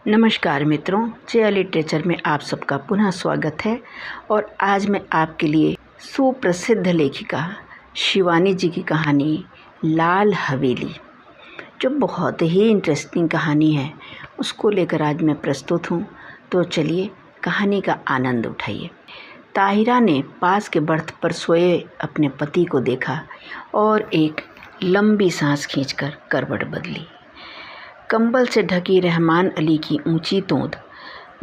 नमस्कार मित्रों, जया लिटरेचर में आप सबका पुनः स्वागत है। और आज मैं आपके लिए सुप्रसिद्ध लेखिका शिवानी जी की कहानी लाल हवेली, जो बहुत ही इंटरेस्टिंग कहानी है, उसको लेकर आज मैं प्रस्तुत हूँ। तो चलिए कहानी का आनंद उठाइए। ताहिरा ने पास के बर्थ पर सोए अपने पति को देखा और एक लंबी सांस खींचकर करवट बदली। कंबल से ढकी रहमान अली की ऊंची तोंद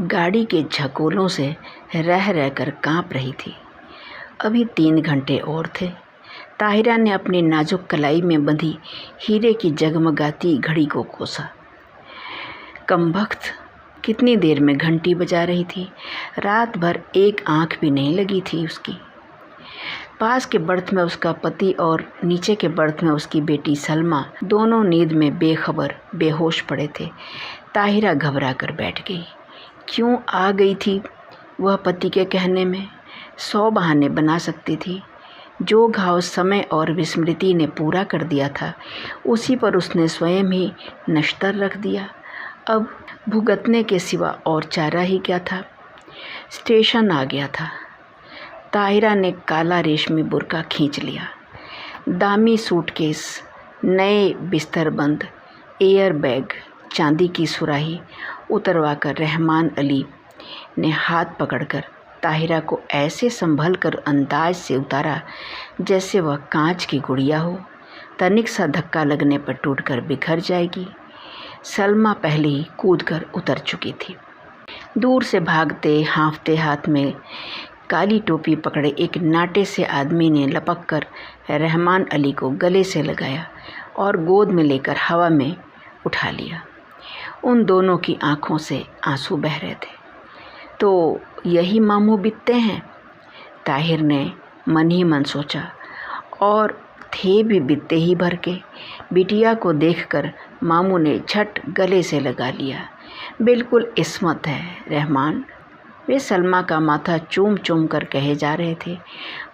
गाड़ी के झकोलों से रह रहकर कांप रही थी। अभी 3 घंटे और थे। ताहिरा ने अपनी नाजुक कलाई में बंधी हीरे की जगमगाती घड़ी को कोसा। कमबख्त कितनी देर में घंटी बजा रही थी। रात भर एक आंख भी नहीं लगी थी उसकी। पास के बर्थ में उसका पति और नीचे के बर्थ में उसकी बेटी सलमा दोनों नींद में बेखबर बेहोश पड़े थे। ताहिरा घबरा कर बैठ गई। क्यों आ गई थी वह पति के कहने में? 100 बहाने बना सकती थी। जो घाव समय और विस्मृति ने पूरा कर दिया था, उसी पर उसने स्वयं ही नश्तर रख दिया। अब भुगतने के सिवा और चारा ही क्या था? स्टेशन आ गया था। ताहिरा ने काला रेशमी बुर्का खींच लिया। दामी सूटकेस, नए बिस्तरबंद, एयर बैग, चांदी की सुराही उतरवाकर रहमान अली ने हाथ पकड़कर ताहिरा को ऐसे संभल कर अंदाज से उतारा जैसे वह कांच की गुड़िया हो। तनिक सा धक्का लगने पर टूटकर बिखर जाएगी। सलमा पहले ही कूदकर उतर चुकी थी। दूर से भागते हाँफते हाथ में काली टोपी पकड़े एक नाटे से आदमी ने लपक कर रहमान अली को गले से लगाया और गोद में लेकर हवा में उठा लिया। उन दोनों की आंखों से आंसू बह रहे थे। तो यही मामू बीतते हैं, ताहिर ने मन ही मन सोचा, और थे भी बीतते ही भर के। बिटिया को देखकर मामू ने झट गले से लगा लिया। बिल्कुल इस्मत है रहमान, वे सलमा का माथा चूम चूम कर कहे जा रहे थे।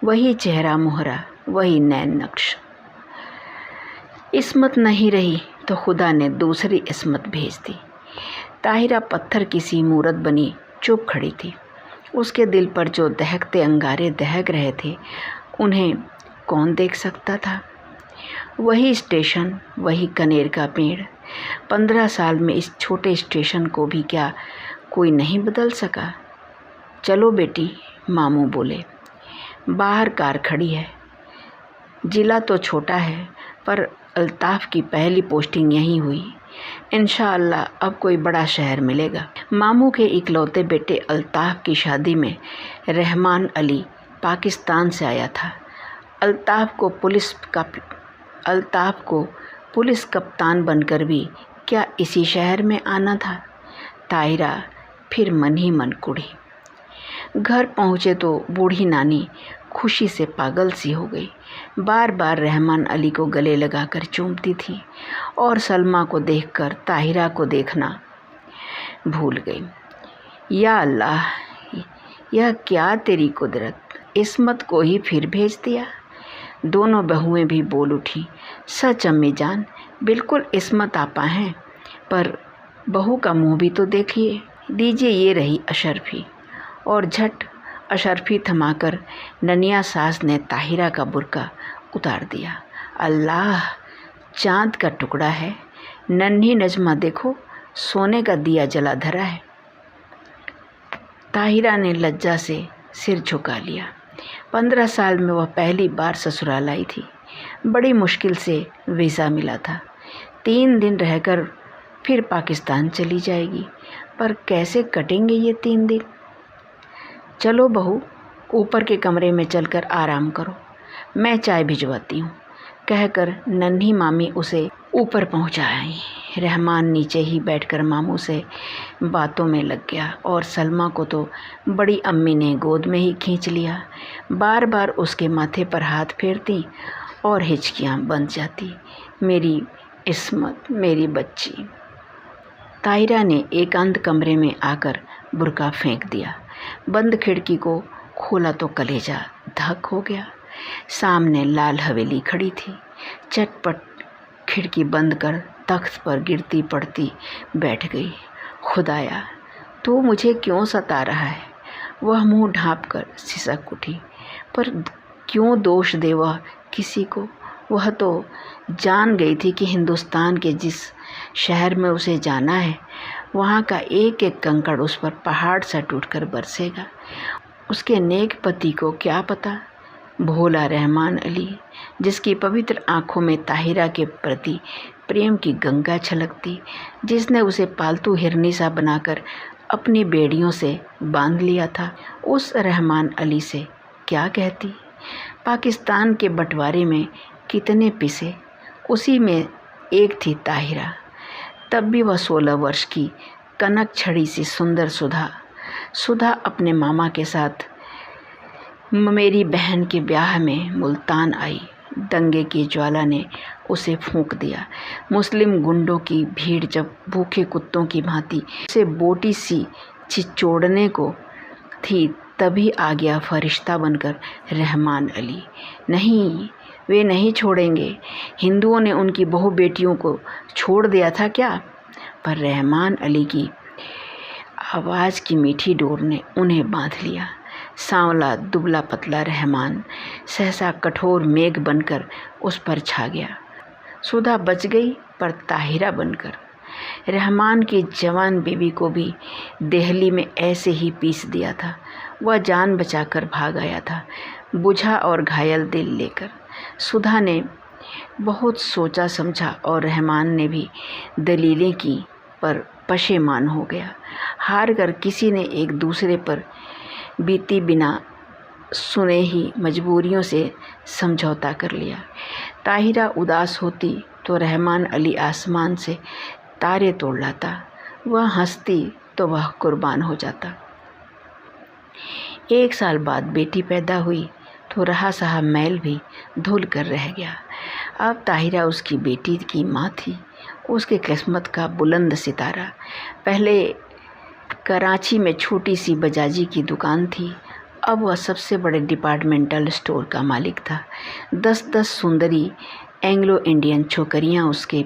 वही चेहरा मोहरा, वही नैन नक्श। इस्मत नहीं रही तो खुदा ने दूसरी इस्मत भेज दी। ताहिरा पत्थर की सी मूरत बनी चुप खड़ी थी। उसके दिल पर जो दहकते अंगारे दहक रहे थे, उन्हें कौन देख सकता था? वही स्टेशन, वही कनेर का पेड़। 15 साल में इस छोटे स्टेशन को भी क्या कोई नहीं बदल सका? चलो बेटी, मामू बोले। बाहर कार खड़ी है। जिला तो छोटा है, पर अल्ताफ़ की पहली पोस्टिंग यहीं हुई। इंशाअल्लाह अब कोई बड़ा शहर मिलेगा। मामू के इकलौते बेटे अल्ताफ़ की शादी में रहमान अली पाकिस्तान से आया था। अल्ताफ़ को पुलिस कप्तान बनकर भी क्या इसी शहर में आना था? ताहिरा फिर मन ही मन कुढ़ी। घर पहुँचे तो बूढ़ी नानी खुशी से पागल सी हो गई। बार बार रहमान अली को गले लगाकर चूमती थी और सलमा को देखकर ताहिरा को देखना भूल गई। या अल्लाह, यह क्या तेरी कुदरत, इस्मत को ही फिर भेज दिया। दोनों बहुएं भी बोल उठी। सच अम्मी जान, बिल्कुल इस्मत आपा हैं, पर बहू का मुँह भी तो देखिए। दीजिए, ये रही अशरफी। और झट अशरफी थमाकर ननिया सास ने ताहिरा का बुर्का उतार दिया। अल्लाह, चाँद का टुकड़ा है। नन्ही नजमा देखो, सोने का दिया जला धरा है। ताहिरा ने लज्जा से सिर झुका लिया। 15 साल में वह पहली बार ससुराल आई थी। बड़ी मुश्किल से वीज़ा मिला था। 3 दिन रहकर फिर पाकिस्तान चली जाएगी, पर कैसे कटेंगे ये 3 दिन? चलो बहू, ऊपर के कमरे में चलकर आराम करो, मैं चाय भिजवाती हूँ, कहकर नन्ही मामी उसे ऊपर पहुँचा आई। रहमान नीचे ही बैठकर मामू से बातों में लग गया और सलमा को तो बड़ी अम्मी ने गोद में ही खींच लिया। बार बार उसके माथे पर हाथ फेरती और हिचकियाँ बंध जाती। मेरी इस्मत, मेरी बच्ची। ताहिरा ने एकांत कमरे में आकर बुर्का फेंक दिया। बंद खिड़की को खोला तो कलेजा धक हो गया। सामने लाल हवेली खड़ी थी। चटपट खिड़की बंद कर तख्त पर गिरती पड़ती बैठ गई खुदाया, तू मुझे क्यों सता रहा है? वह मुंह ढाँप कर सिसक उठी। पर क्यों दोष दे वह किसी को? वह तो जान गई थी कि हिंदुस्तान के जिस शहर में उसे जाना है, वहाँ का एक एक कंकड़ उस पर पहाड़ सा टूटकर बरसेगा। उसके नेक पति को क्या पता? भोला रहमान अली, जिसकी पवित्र आंखों में ताहिरा के प्रति प्रेम की गंगा छलकती, जिसने उसे पालतू हिरनी सा बनाकर अपनी बेड़ियों से बांध लिया था, उस रहमान अली से क्या कहती? पाकिस्तान के बंटवारे में कितने पिसे, उसी में एक थी ताहिरा। तब भी वह 16 वर्ष की कनक छड़ी सी सुंदर सुधा अपने मामा के साथ मेरी बहन के ब्याह में मुल्तान आई। दंगे की ज्वाला ने उसे फूंक दिया। मुस्लिम गुंडों की भीड़ जब भूखे कुत्तों की भांति उसे बोटी सी छिचोड़ने को थी, तभी आ गया फरिश्ता बनकर रहमान अली। नहीं, वे नहीं छोड़ेंगे। हिंदुओं ने उनकी बहु बेटियों को छोड़ दिया था क्या? पर रहमान अली की आवाज़ की मीठी डोर ने उन्हें बांध लिया। सांवला दुबला पतला रहमान सहसा कठोर मेघ बनकर उस पर छा गया। सुधा बच गई, पर ताहिरा बनकर। रहमान की जवान बीवी को भी देहली में ऐसे ही पीस दिया था। वह जान बचाकर भाग आया था, बुझा और घायल दिल लेकर। सुधा ने बहुत सोचा समझा और रहमान ने भी दलीलें की, पर पशेमान हो गया। हार कर किसी ने एक दूसरे पर बीती बिना सुने ही मजबूरियों से समझौता कर लिया। ताहिरा उदास होती तो रहमान अली आसमान से तारे तोड़ लाता। वह हंसती तो वह कुर्बान हो जाता। 1 साल बाद बेटी पैदा हुई तो रहा सहा मैल भी धुल कर रह गया। अब ताहिरा उसकी बेटी की माँ थी, उसके किस्मत का बुलंद सितारा। पहले कराची में छोटी सी बजाजी की दुकान थी, अब वह सबसे बड़े डिपार्टमेंटल स्टोर का मालिक था। 10-10 सुंदरी एंग्लो इंडियन छोकरियाँ उसके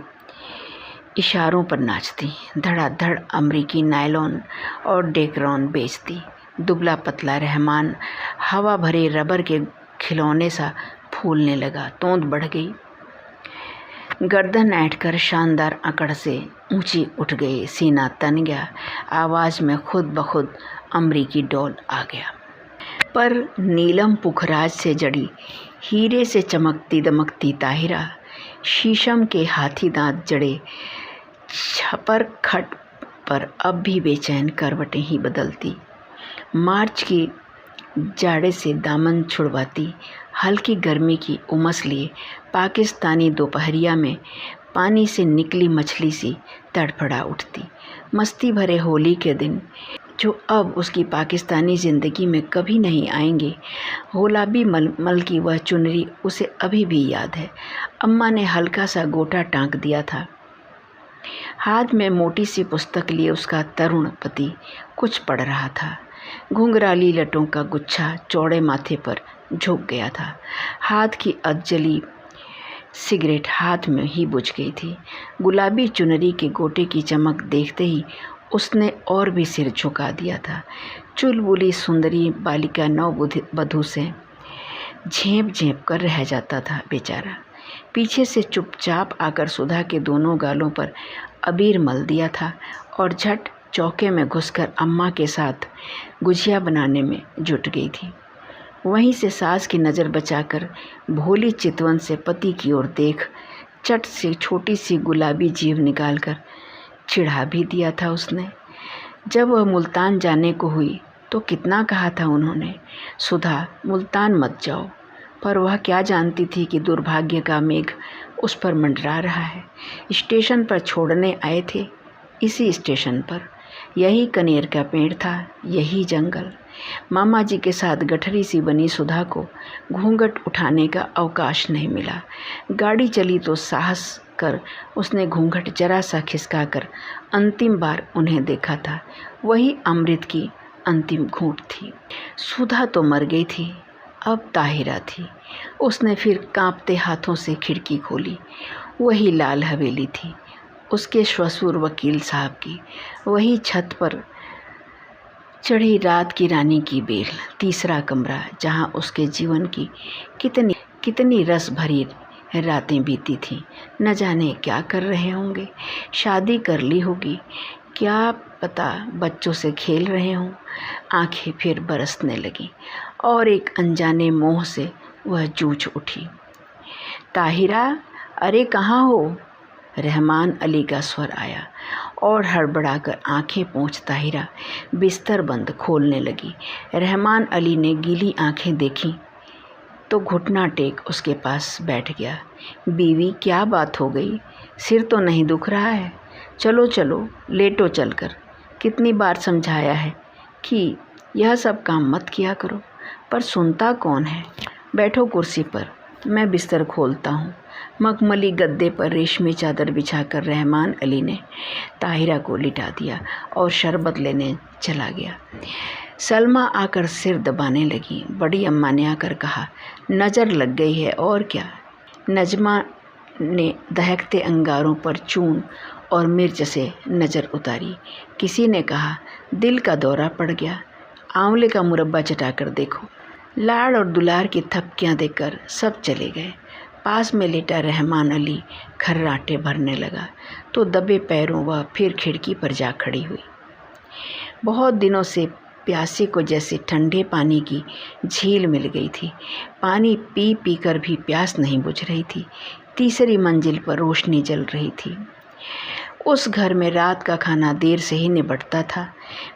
इशारों पर नाचती, धड़ाधड़ अमरीकी नायलॉन और डेकरॉन बेचती। दुबला पतला रहमान हवा भरे रबर के खिलौने सा फूलने लगा। तोंद बढ़ गई, गर्दन ऐंठकर शानदार अकड़ से ऊंची उठ गई, सीना तन गया, आवाज़ में खुद ब खुद अमरीकी डॉल आ गया। पर नीलम पुखराज से जड़ी, हीरे से चमकती दमकती ताहिरा, शीशम के हाथी दांत जड़े छपर खट पर अब भी बेचैन करवटें ही बदलती। मार्च की जाड़े से दामन छुड़वाती, हल्की गर्मी की उमस लिए पाकिस्तानी दोपहरिया में पानी से निकली मछली सी तड़फड़ा उठती। मस्ती भरे होली के दिन जो अब उसकी पाकिस्तानी ज़िंदगी में कभी नहीं आएंगे, गुलाबी मलमल की वह चुनरी उसे अभी भी याद है। अम्मा ने हल्का सा गोटा टाँक दिया था। हाथ में मोटी सी पुस्तक लिए उसका तरुण पति कुछ पढ़ रहा था। घुंघराली लटों का गुच्छा चौड़े माथे पर झुक गया था। हाथ की अधजली सिगरेट हाथ में ही बुझ गई थी। गुलाबी चुनरी के गोटे की चमक देखते ही उसने और भी सिर झुका दिया था। चुलबुली सुंदरी बालिका नववधू से झेंप झेंप कर रह जाता था बेचारा। पीछे से चुपचाप आकर सुधा के दोनों गालों पर अबीर मल दिया था और झट चौके में घुसकर अम्मा के साथ गुजिया बनाने में जुट गई थी। वहीं से सास की नज़र बचाकर भोली चितवन से पति की ओर देख चट से छोटी सी गुलाबी जीभ निकालकर चिढ़ा भी दिया था उसने। जब वह मुल्तान जाने को हुई तो कितना कहा था उन्होंने, सुधा मुल्तान मत जाओ, पर वह क्या जानती थी कि दुर्भाग्य का मेघ उस पर मंडरा रहा है। स्टेशन पर छोड़ने आए थे, इसी स्टेशन पर यही कनेर का पेड़ था, यही जंगल। मामा जी के साथ गठरी सी बनी सुधा को घूंघट उठाने का अवकाश नहीं मिला। गाड़ी चली तो साहस कर उसने घूंघट जरा सा खिसकाकर अंतिम बार उन्हें देखा था। वही अमृत की अंतिम घूंट थी। सुधा तो मर गई थी, अब ताहिरा थी। उसने फिर कांपते हाथों से खिड़की खोली। वही लाल हवेली थी, उसके ससुर वकील साहब की, वही छत पर चढ़ी रात की रानी की बेल, तीसरा कमरा जहाँ उसके जीवन की कितनी कितनी रस भरी रातें बीती थीं। न जाने क्या कर रहे होंगे, शादी कर ली होगी, क्या पता बच्चों से खेल रहे हों। आंखें फिर बरसने लगीं और एक अनजाने मोह से वह जूझ उठी। ताहिरा, अरे कहाँ हो? रहमान अली का स्वर आया और हड़बड़ाकर आंखें पोंछ ताहिरा बिस्तर बंद खोलने लगी। रहमान अली ने गीली आंखें देखीं तो घुटना टेक उसके पास बैठ गया। बीवी, क्या बात हो गई? सिर तो नहीं दुख रहा है? चलो चलो लेटो चलकर। कितनी बार समझाया है कि यह सब काम मत किया करो, पर सुनता कौन है। बैठो कुर्सी पर, मैं बिस्तर खोलता हूँ। मखमली गद्दे पर रेशमी चादर बिछाकर रहमान अली ने ताहिरा को लिटा दिया और शरबत लेने चला गया। सलमा आकर सिर दबाने लगी। बड़ी अम्मा ने आकर कहा, नज़र लग गई है और क्या। नजमा ने दहकते अंगारों पर चून और मिर्च से नज़र उतारी। किसी ने कहा, दिल का दौरा पड़ गया, आंवले का मुरब्बा चटाकर देखो। लाड़ और दुलार की थपकियां देकर सब चले गए। पास में लेटा रहमान अली खर्राटे भरने लगा तो दबे पैरों वह फिर खिड़की पर जा खड़ी हुई। बहुत दिनों से प्यासे को जैसे ठंडे पानी की झील मिल गई थी। पानी पी पी कर भी प्यास नहीं बुझ रही थी। तीसरी मंजिल पर रोशनी जल रही थी। उस घर में रात का खाना देर से ही निबटता था।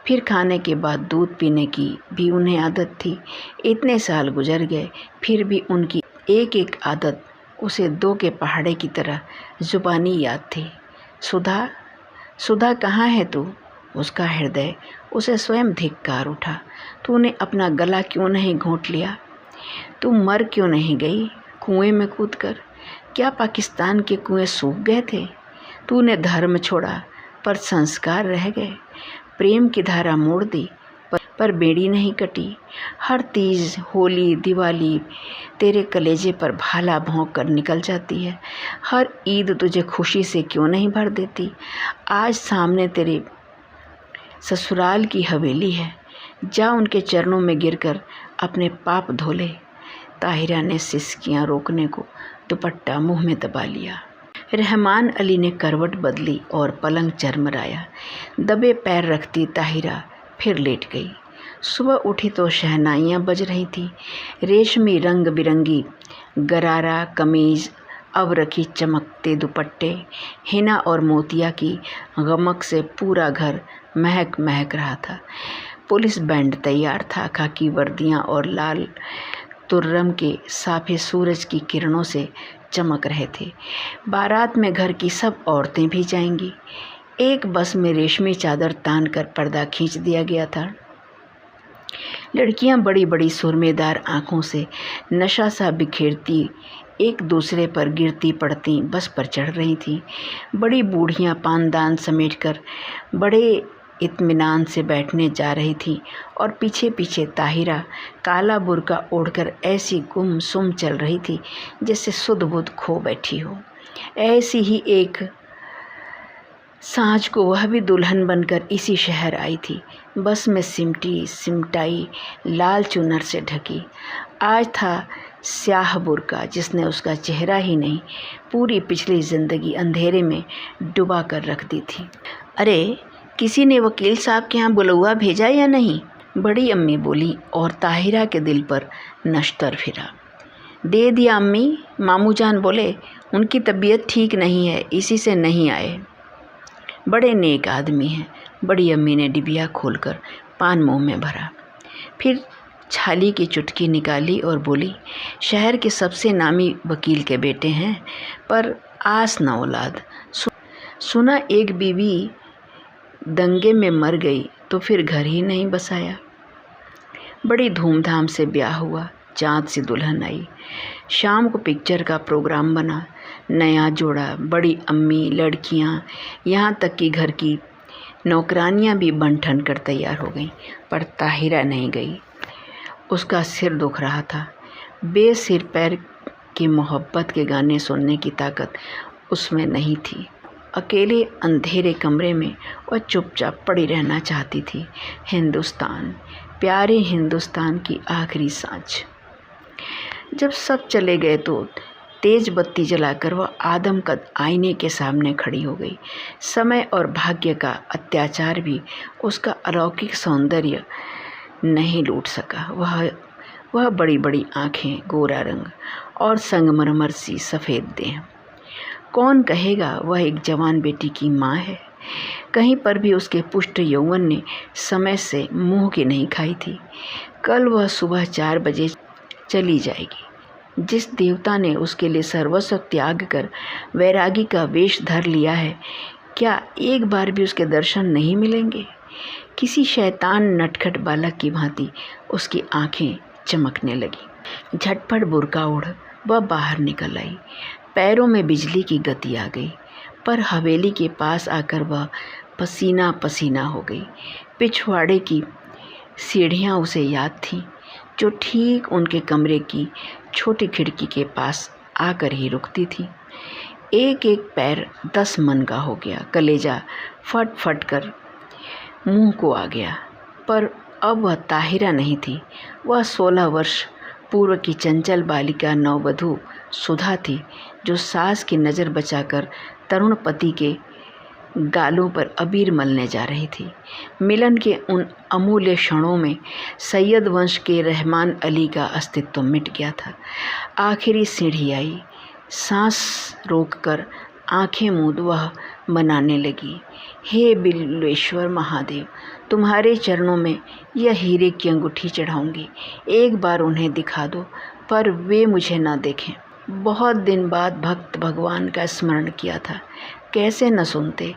फिर खाने के बाद दूध पीने की भी उन्हें आदत थी। इतने साल गुजर गए, फिर भी उनकी एक एक आदत उसे दो के पहाड़े की तरह जुबानी याद थी। सुधा, सुधा कहाँ है तू? उसका हृदय उसे स्वयं धिक्कार उठा। तूने अपना गला क्यों नहीं घोंट लिया? तू मर क्यों नहीं गई कुएं में कूदकर? क्या पाकिस्तान के कुएं सूख गए थे? तूने धर्म छोड़ा पर संस्कार रह गए। प्रेम की धारा मोड़ दी पर बेड़ी नहीं कटी। हर तीज, होली, दिवाली तेरे कलेजे पर भाला भोंक कर निकल जाती है। हर ईद तुझे खुशी से क्यों नहीं भर देती? आज सामने तेरे ससुराल की हवेली है, जा उनके चरणों में गिरकर अपने पाप धो ले। ताहिरा ने सिसकियां रोकने को दुपट्टा मुंह में दबा लिया। रहमान अली ने करवट बदली और पलंग चरमराया। दबे पैर रखती ताहिरा फिर लेट गई। सुबह उठी तो शहनाइयाँ बज रही थी। रेशमी रंग बिरंगी गरारा कमीज, अब रखी चमकते दुपट्टे, हिना और मोतिया की गमक से पूरा घर महक महक रहा था। पुलिस बैंड तैयार था। खाकी वर्दियाँ और लाल तुर्रम के साफे सूरज की किरणों से चमक रहे थे। बारात में घर की सब औरतें भी जाएंगी। एक बस में रेशमी चादर तान कर पर्दा खींच दिया गया था। लड़कियां बड़ी बड़ी सुरमेदार आँखों से नशा सा बिखेरती एक दूसरे पर गिरती पड़ती बस पर चढ़ रही थीं। बड़ी बूढ़ियां पानदान समेटकर बड़े इत्मीनान से बैठने जा रही थी और पीछे पीछे ताहिरा काला बुर्का ओढ़कर ऐसी गुमसुम चल रही थी जैसे सुध बुध खो बैठी हो। ऐसी ही एक सांझ को वह भी दुल्हन बनकर इसी शहर आई थी। बस में सिमटी सिमटाई लाल चुनर से ढकी। आज था स्याह बुर्का जिसने उसका चेहरा ही नहीं पूरी पिछली ज़िंदगी अंधेरे में डुबा कर रख दी थी। अरे, किसी ने वकील साहब के यहाँ बुलौआ भेजा या नहीं? बड़ी अम्मी बोली और ताहिरा के दिल पर नश्तर फिरा। दे दिया अम्मी, मामू जान बोले उनकी तबीयत ठीक नहीं है, इसी से नहीं आए। बड़े नेक आदमी हैं। बड़ी अम्मी ने डिबिया खोलकर पान मुंह में भरा, फिर छाली की चुटकी निकाली और बोली, शहर के सबसे नामी वकील के बेटे हैं, पर आस न औलाद। सुना एक बीवी दंगे में मर गई तो फिर घर ही नहीं बसाया। बड़ी धूमधाम से ब्याह हुआ। चाँद सी दुल्हन आई। शाम को पिक्चर का प्रोग्राम बना। नया जोड़ा, बड़ी अम्मी, लड़कियां, यहाँ तक कि घर की नौकरानियां भी बन ठन कर तैयार हो गईं, पर ताहिरा नहीं गई। उसका सिर दुख रहा था। बेसिर पैर की मोहब्बत के गाने सुनने की ताकत उसमें नहीं थी। अकेले अंधेरे कमरे में वह चुपचाप पड़ी रहना चाहती थी। हिंदुस्तान, प्यारे हिंदुस्तान की आखिरी सांझ। जब सब चले गए तो तेज बत्ती जलाकर वह आदमकद आईने के सामने खड़ी हो गई। समय और भाग्य का अत्याचार भी उसका अलौकिक सौंदर्य नहीं लूट सका। वह बड़ी बड़ी आँखें, गोरा रंग और संगमरमर सी सफ़ेद देह। कौन कहेगा वह एक जवान बेटी की माँ है। कहीं पर भी उसके पुष्ट यौवन ने समय से मुँह की नहीं खाई थी। कल वह सुबह 4 बजे चली जाएगी। जिस देवता ने उसके लिए सर्वस्व त्याग कर वैरागी का वेश धर लिया है, क्या एक बार भी उसके दर्शन नहीं मिलेंगे? किसी शैतान नटखट बालक की भांति उसकी आंखें चमकने लगी। झटपट बुर्का ओढ़ वह बाहर निकल आई। पैरों में बिजली की गति आ गई, पर हवेली के पास आकर वह पसीना पसीना हो गई। पिछवाड़े की सीढ़ियाँ उसे याद थीं, जो ठीक उनके कमरे की छोटी खिड़की के पास आकर ही रुकती थी। एक एक पैर 10 मन का हो गया। कलेजा फट फट कर मुंह को आ गया। पर अब वह ताहिरा नहीं थी। वह 16 वर्ष पूर्व की चंचल बालिका नववधू सुधा थी, जो सास की नज़र बचाकर तरुण पति के गालों पर अबीर मलने जा रही थी। मिलन के उन अमूल्य क्षणों में सैयद वंश के रहमान अली का अस्तित्व मिट गया था। आखिरी सीढ़ी आई। सांस रोककर आंखें मूंद वह मनाने लगी, हे बिल्वेश्वर महादेव, तुम्हारे चरणों में यह हीरे की अंगूठी चढ़ाऊंगी। एक बार उन्हें दिखा दो, पर वे मुझे ना देखें। बहुत दिन बाद भक्त भगवान का स्मरण किया था, कैसे न सुनते।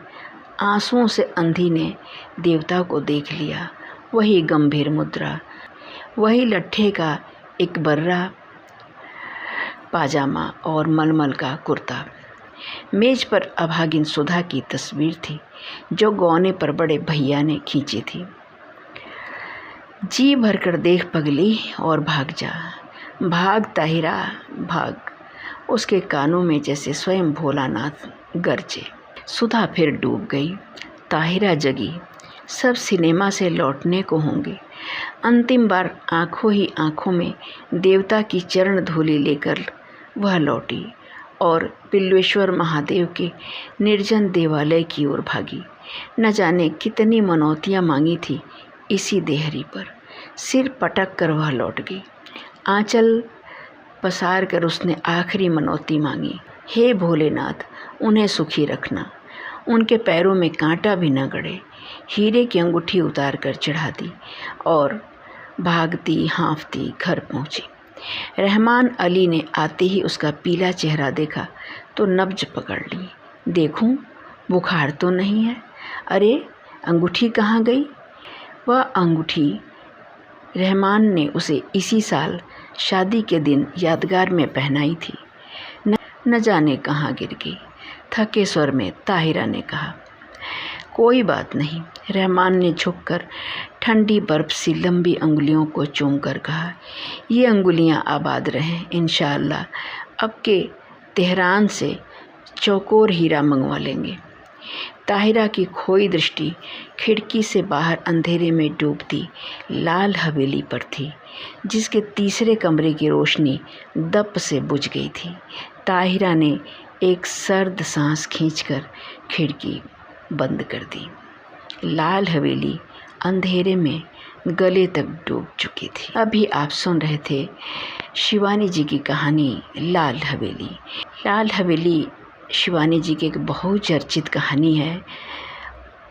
आंसुओं से अंधी ने देवता को देख लिया। वही गंभीर मुद्रा, वही लट्ठे का एक बर्रा पाजामा और मलमल का कुर्ता। मेज पर अभागिन सुधा की तस्वीर थी, जो गौने पर बड़े भैया ने खींची थी। जी भरकर देख पगली और भाग जा, भाग ताहिरा भाग। उसके कानों में जैसे स्वयं भोलानाथ गरजे। सुधा फिर डूब गई। ताहिरा जगी। सब सिनेमा से लौटने को होंगे। अंतिम बार आंखों ही आंखों में देवता की चरण धूलि लेकर वह लौटी और बिल्वेश्वर महादेव के निर्जन देवालय की ओर भागी। न जाने कितनी मनौतियाँ मांगी थी इसी देहरी पर। सिर पटक कर वह लौट गई। आंचल पसार कर उसने आखिरी मनौती मांगी, हे भोलेनाथ, उन्हें सुखी रखना, उनके पैरों में कांटा भी न गड़े। हीरे की अंगूठी उतार कर चढ़ा दी और भागती हाँफती घर पहुंची। रहमान अली ने आते ही उसका पीला चेहरा देखा तो नब्ज पकड़ ली। देखूं, बुखार तो नहीं है? अरे अंगूठी कहाँ गई? वह अंगूठी रहमान ने उसे इसी साल शादी के दिन यादगार में पहनाई थी। न जाने कहाँ गिर गई। थके स्वर में ताहिरा ने कहा, कोई बात नहीं। रहमान ने झुककर ठंडी बर्फ सी लंबी अंगुलियों को चूमकर कहा, ये अंगुलियां आबाद रहें इंशाअल्लाह। अब के तेहरान से चौकोर हीरा मंगवा लेंगे। ताहिरा की खोई दृष्टि खिड़की से बाहर अंधेरे में डूबती लाल हवेली पर थी, जिसके तीसरे कमरे की रोशनी दप से बुझ गई थी। ताहिरा ने एक सर्द सांस खींचकर खिड़की बंद कर दी। लाल हवेली अंधेरे में गले तक डूब चुकी थी। अभी आप सुन रहे थे शिवानी जी की कहानी लाल हवेली। लाल हवेली शिवानी जी की एक बहुचर्चित कहानी है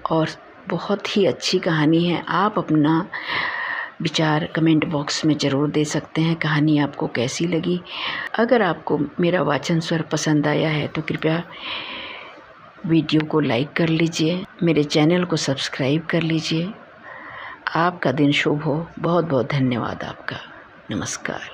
और बहुत ही अच्छी कहानी है। आप अपना विचार कमेंट बॉक्स में ज़रूर दे सकते हैं। कहानी आपको कैसी लगी? अगर आपको मेरा वाचन स्वर पसंद आया है तो कृपया वीडियो को लाइक कर लीजिए, मेरे चैनल को सब्सक्राइब कर लीजिए। आपका दिन शुभ हो। बहुत बहुत धन्यवाद आपका। नमस्कार।